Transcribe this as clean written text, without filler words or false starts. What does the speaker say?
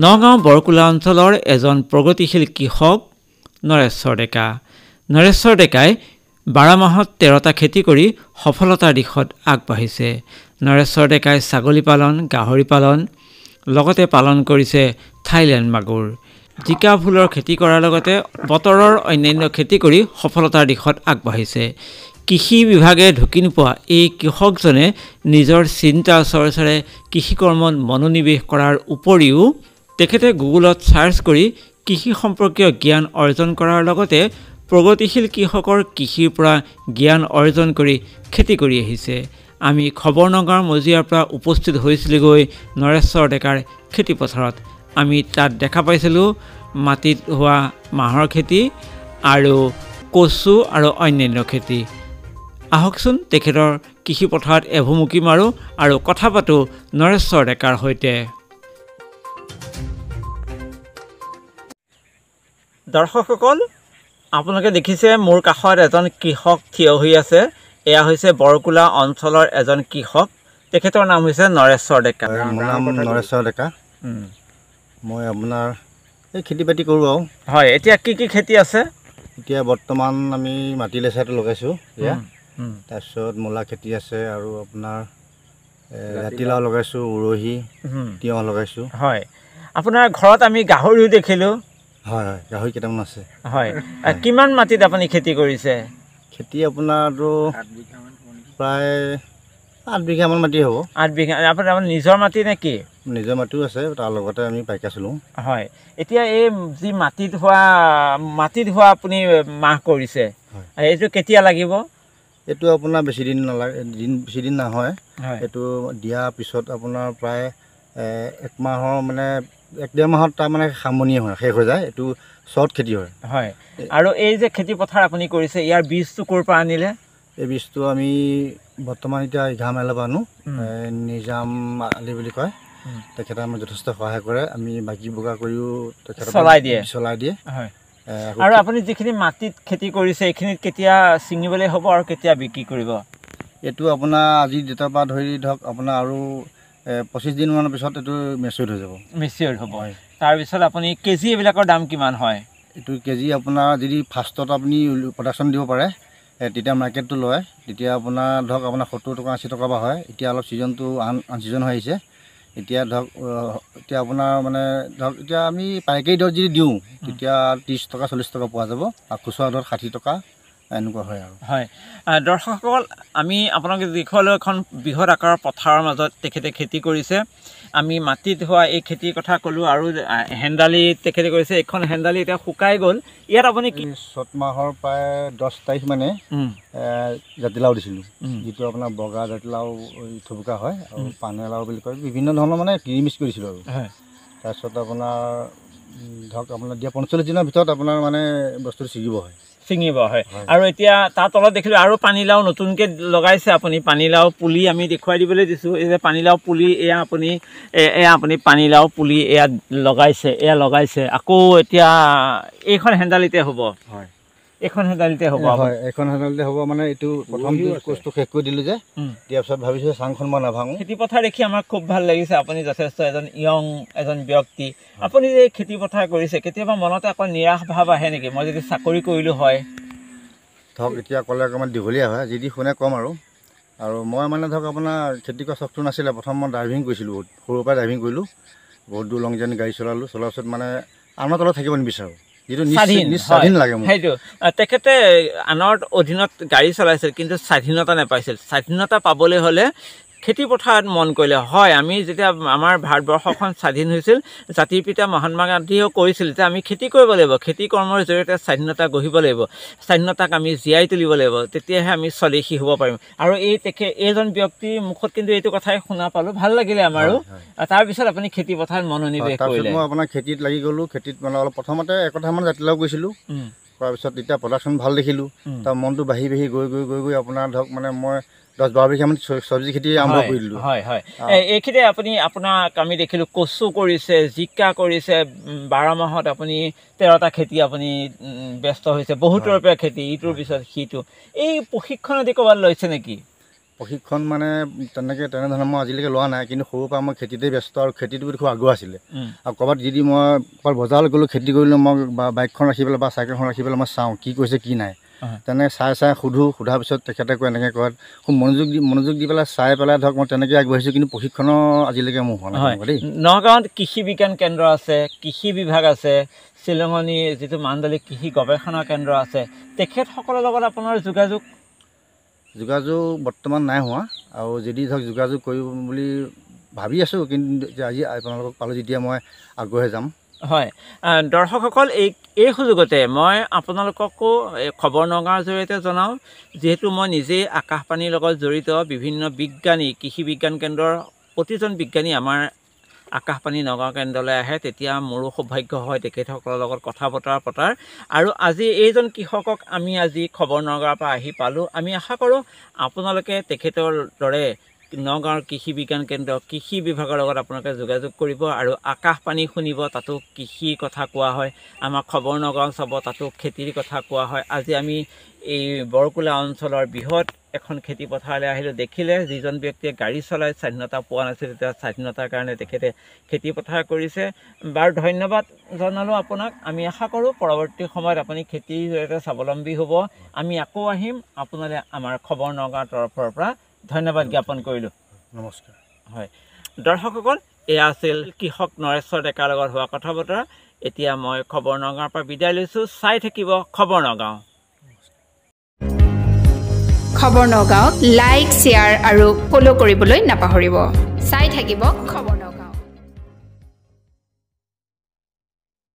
নগাঁও বৰকুলা অঞ্চলৰ এজন প্ৰগতিশীল কৃষক নৰেশ্বৰ ডেকা। নৰেশ্বৰ ডেকাই 12 মাহত 13টা খেতি কৰি সফলতাৰ দিশত আগবাঢ়িছে। নৰেশ্বৰ ডেকাই ছাগলী পালন, গাহৰি পালন, লগতে পালন কৰিছে থাইলেণ্ড মাগুৰ। জিকা ফুলৰ খেতি কৰাৰ লগতে বতৰৰ অন্যান্য খেতি কৰি সফলতাৰ দিশত আগবাঢ়িছে। কৃষি বিভাগে ঢুকি নোপোৱা এই কৃষকজনে নিজৰ চিন্তা চৰ্চাৰে কৃষিকৰ্মত মনোনিৱেশ কৰাৰ উপৰিও তেখেতে গুগলত চাৰ্চ কৰি কৃষি সম্পৰ্কীয় জ্ঞান অৰ্জন কৰাৰ লগতে প্ৰগতিশীল কৃষকৰ কৃষিৰ পৰা জ্ঞান অৰ্জন কৰি খেতি কৰি আহিছে। আমি খবৰ নগাঁৱৰ মজিয়াৰ পৰা উপস্থিত হৈছিলোগৈ নৰেশ্বৰ ডেকাৰ খেতিপথাৰত। আমি তাত দেখা পাইছিলোঁ মাটিত হোৱা মাহৰ খেতি আৰু কচু আৰু অন্যান্য খেতি। আহকচোন তেখেতৰ কৃষিপথাৰত এভুমুকি মাৰোঁ আৰু কথা পাতোঁ নৰেশ্বৰ ডেকাৰ সৈতে। দৰ্শকসকল, আপোনালোকে দেখিছে মোৰ কাষত এজন কৃষক থিয় হৈ আছে। এয়া হৈছে বৰকুলা অঞ্চলৰ এজন কৃষক। তেখেতৰ নাম হৈছে নৰেশ্বৰ ডেকা। মোৰ নাম নৰেশ্বৰ ডেকা। মই আপোনাৰ এই খেতি বাতি কৰোঁ আৰু। হয়, এতিয়া কি কি খেতি আছে? এতিয়া বৰ্তমান আমি মাটি লেচাইটো লগাইছোঁ এয়া। তাৰপিছত মূলা খেতি আছে আৰু আপোনাৰ জাতিলাও লগাইছোঁ, উৰহি, তিয়ঁহ লগাইছোঁ। হয়, আপোনাৰ ঘৰত আমি গাহৰিও দেখিলোঁ। হয় হয়, গাহৰি কেইটামান আছে। হয়, কিমান মাটিত আপুনি খেতি কৰিছে? খেতি আপোনাৰতো প্ৰায় 8 বিঘামান মাটি হ'ব। 8 বিঘা। আপোনাৰ নিজৰ মাটি নে কি? নিজৰ মাটিও আছে, তাৰ লগতে আমি পাইকা চলোঁ। হয়, এতিয়া এই যি মাটিত হোৱা আপুনি মাহ কৰিছে, এইটো কেতিয়া লাগিব? এইটো আপোনাৰ বেছি দিন নহয়। এইটো দিয়াৰ পিছত আপোনাৰ প্ৰায় 1 মাহৰ মানে 1-1.5 মাহত তাৰমানে সামৰণি হয়, শেষ হৈ যায়। এইটো চৰ্ট খেতি হয়। হয়, আৰু এই যে খেতি পথাৰ আপুনি কৰিছে, ইয়াৰ বীজটো ক'ৰ পৰা আনিলে? এই বীজটো আমি বৰ্তমান এতিয়া ইঘা মেলাৰ পৰা আনো। নিজাম আলি বুলি কয়, তেখেতে আমাক যথেষ্ট সহায় কৰে। আমি বাকী বোকা কৰিও তেখেতে চলাই দিয়ে। হয়, আৰু আপুনি যিখিনি মাটিত খেতি কৰিছে এইখিনিত কেতিয়া ছিঙিবলৈ হ'ব আৰু কেতিয়া বিক্ৰী কৰিব? এইটো আপোনাৰ আজি ডেটৰ পৰা ধৰি ধৰক আপোনাৰ আৰু 25 দিনমানৰ পিছত এইটো মেচিয়ৰ্ড হৈ যাব। মেচিয়ৰ্ড হ'ব। তাৰপিছত আপুনি কেজি এইবিলাকৰ দাম কিমান হয়? এইটো কেজি আপোনাৰ যদি ফাৰ্ষ্টত আপুনি প্ৰডাকশ্যন দিব পাৰে তেতিয়া মাৰ্কেটটো লয়। তেতিয়া আপোনাৰ ধৰক আপোনাৰ 70 টকা 80 টকা বা হয়। এতিয়া অলপ ছিজনটো আন ছিজন হৈ আহিছে। এতিয়া ধৰক এতিয়া আপোনাৰ মানে ধৰক এতিয়া আমি পাইকাৰী দৰত যদি দিওঁ তেতিয়া 30 টকা 40 টকা পোৱা যাব, আৰু খুচুৰা দৰত 60 টকা এনেকুৱা হয় আৰু। হয়, দৰ্শকসকল, আমি আপোনালোকে দেখুৱালোঁ এখন বৃহৎ আকাৰৰ পথাৰৰ মাজত তেখেতে খেতি কৰিছে। আমি মাটিত হোৱা এই খেতিৰ কথা ক'লোঁ, আৰু হেন্দালি তেখেতে কৰিছে। এইখন হেন্দালি এতিয়া শুকাই গ'ল। ইয়াত আপুনি কি চ'ত মাহৰ প্ৰায় 10 তাৰিখ মানে জাতিলাও দিছিলোঁ, যিটো আপোনাৰ বগা জাতিলাও থুপুকা হয় আৰু পানীলাও বুলি কয়, বিভিন্ন ধৰণৰ মানে মিক্স কৰিছিলোঁ আৰু। তাৰপিছত আপোনাৰ ধৰক আপোনাৰ দিয়া 45 দিনৰ ভিতৰত আপোনাৰ মানে বস্তুটো ছিগিব হয়। হয়, আৰু এতিয়া তাৰ তলত দেখিলোঁ আৰু পানীলাও নতুনকৈ লগাইছে আপুনি। পানীলাও পুলি আমি দেখুৱাই দিবলৈ দিছোঁ। এই যে পানীলাও পুলি, এয়া আপুনি পানীলাও পুলি এয়া লগাইছে। আকৌ এতিয়া এইখন হেন্দালিতে হ'ব। হয়, এইখন হেন্দালিতে হ'ব। হয়, এইখন হেন্দালিতে হ'ব। মানে এইটো প্ৰথম কোৰ্চটো শেষ কৰি দিলোঁ যে, দিয়াৰ পিছত ভাবিছোঁ চাংখন মই নাভাঙো। খেতি পথাৰ দেখি আমাৰ খুব ভাল লাগিছে। আপুনি যথেষ্ট এজন ব্যক্তি। আপুনি যে খেতি পথাৰ কৰিছে, কেতিয়াবা মনতে আকৌ নিৰাশ ভাৱ আহে নেকি? মই যদি চাকৰি কৰিলোঁ হয়। ধৰক এতিয়া ক'লে অকণমান দীঘলীয়া হয়, যি শুনে ক'ম আৰু মই মানে ধৰক আপোনাৰ খেতি কৰা চখটো নাছিলে। প্ৰথম মই ড্ৰাইভিং কৰিছিলোঁ, বহুত সৰুৰ পৰাই ড্ৰাইভিং কৰিলোঁ। বহুত দূৰ লং জাৰ্ণি গাড়ী চলাৰ পিছত মানে আনৰ তলত থাকিব নিবিচাৰোঁ, যিটো স্বাধীন লাগে মোক। সেইটো তেখেতে আনৰ অধীনত গাড়ী চলাইছিল, কিন্তু স্বাধীনতা নাপাইছিল। স্বাধীনতা পাবলৈ হ'লে খেতি পথাৰত মন কৰিলে হয়। আমি যেতিয়া আমাৰ ভাৰতবৰ্ষখন স্বাধীন হৈছিল, জাতিৰ পিতা মহাত্মা গান্ধীয়েও কৈছিল যে আমি খেতি কৰিব লাগিব, খেতি কৰ্মৰ জৰিয়তে স্বাধীনতা গঢ়িব লাগিব, স্বাধীনতাক আমি জীয়াই তুলিব লাগিব, তেতিয়াহে আমি স্বদেশী হ'ব পাৰিম। আৰু এইজন ব্যক্তিৰ মুখত কিন্তু এইটো কথাই শুনা পালোঁ, ভাল লাগিলে আমাৰো। তাৰপিছত আপুনি খেতি পথাৰত মনোনিৱেশ কৰিলে? মই আপোনাৰ খেতিত লাগি গ'লোঁ। খেতিত মানে অলপ প্ৰথমতে 1 কঠামান জাতিলাও কৰিছিলোঁ। কৰাৰ পিছত তেতিয়া প্ৰডাকশ্যন ভাল দেখিলোঁ। তাৰ মনটো বাঢ়ি গৈ আপোনাৰ ধৰক মানে মই 10-12 বিঘামান চব্জি খেতি আৰম্ভ কৰি দিলোঁ। হয়, এইখিনিতে আপোনাক আমি দেখিলোঁ কচু কৰিছে, জিকা কৰিছে। 12 মাহত আপুনি 13টা খেতি আপুনি ব্যস্ত হৈছে। বহুতৰ পৰা খেতি, ইটোৰ পিছত সিটো। এই প্ৰশিক্ষণ আদি ক'ৰবাত লৈছে নেকি? প্ৰশিক্ষণ মানে তেনেধৰণে মই আজিলৈকে লোৱা নাই, কিন্তু সৰুৰ পৰা মই খেতিতে ব্যস্ত আৰু খেতিটোৰ প্ৰতি খুব আগ্ৰহ আছিলে। আৰু ক'ৰবাত যদি মই ক'ৰবাত বজাৰলৈ গ'লোঁ খেতি কৰিলোঁ, মই বাইকখন ৰাখি পেলাই বা চাইকেলখন ৰাখি পেলাই মই চাওঁ কি কৰিছে কি নাই, তেনেকৈ চাই সোধাৰ পিছত তেখেতে কয় এনেকৈ কয়, খুব মনোযোগ দি পেলাই চাই পেলাই ধৰক মই তেনেকৈ আগবাঢ়িছোঁ, কিন্তু প্ৰশিক্ষণৰ আজিলৈকে মোৰ হোৱা নাই দেই। নগাঁৱত কৃষি বিজ্ঞান কেন্দ্ৰ আছে, কৃষি বিভাগ আছে, শ্বিলঙনি যিটো মাণ্ডলিক কৃষি গৱেষণা কেন্দ্ৰ আছে, তেখেতসকলৰ লগত আপোনাৰ যোগাযোগ বৰ্তমান নাই হোৱা, আৰু যদি ধৰক যোগাযোগ কৰিম বুলি ভাবি আছোঁ, কিন্তু আজি আপোনালোকক পালোঁ যেতিয়া মই আগ্ৰহে যাম। হয়, দৰ্শকসকল এই সুযোগতে মই আপোনালোককো খবৰ নগাঁৱৰ জৰিয়তে জনাওঁ, যিহেতু মই নিজেই আকাশবাণীৰ লগত জড়িত, বিভিন্ন বিজ্ঞানী কৃষি বিজ্ঞান কেন্দ্ৰৰ প্ৰতিজন বিজ্ঞানী আমাৰ আকাশবাণী নগাঁও কেন্দ্ৰলৈ আহে, তেতিয়া মোৰো সৌভাগ্য হয় তেখেতসকলৰ লগত কথা বতৰা পতাৰ। আৰু আজি এইজন কৃষকক আমি আজি খবৰ নগাঁৱৰ পৰা আহি পালোঁ। আমি আশা কৰোঁ আপোনালোকে তেখেতৰ দৰে নগাঁৱৰ কৃষি বিজ্ঞান কেন্দ্ৰ কৃষি বিভাগৰ লগত আপোনালোকে যোগাযোগ কৰিব আৰু আকাশবাণী শুনিব, তাতো কৃষিৰ কথা কোৱা হয়। আমাৰ খবৰ নগাঁও চাব, তাতো খেতিৰ কথা কোৱা হয়। আজি আমি এই বৰকোলা অঞ্চলৰ বৃহৎ এখন খেতি পথাৰলৈ আহিলোঁ। দেখিলে যিজন ব্যক্তিয়ে গাড়ী চলাই স্বাধীনতা পোৱা নাছিল, তেতিয়া স্বাধীনতাৰ কাৰণে তেখেতে খেতি পথাৰ কৰিছে। বাৰু ধন্যবাদ জনালোঁ আপোনাক। আমি আশা কৰোঁ পৰৱৰ্তী সময়ত আপুনি খেতিৰ জৰিয়তে স্বাৱলম্বী হ'ব। আমি আকৌ আহিম আপোনালৈ আমাৰ খবৰ নগাঁৱৰ তৰফৰ পৰা ধন্যবাদ জ্ঞাপন কৰিলোঁ। নমস্কাৰ। হয় দৰ্শকসকল, এয়া আছিল কৃষক নৰেশ্বৰ ডেকাৰ লগত হোৱা কথা বতৰা। এতিয়া মই খবৰ নগাঁৱৰ পৰা বিদায় লৈছোঁ। চাই থাকিব খবৰ নগাঁও। খবৰ নগাঁৱক লাইক, শ্বেয়াৰ আৰু ফ'ল' কৰিবলৈ নাপাহৰিব। চাই থাকিব খবৰ।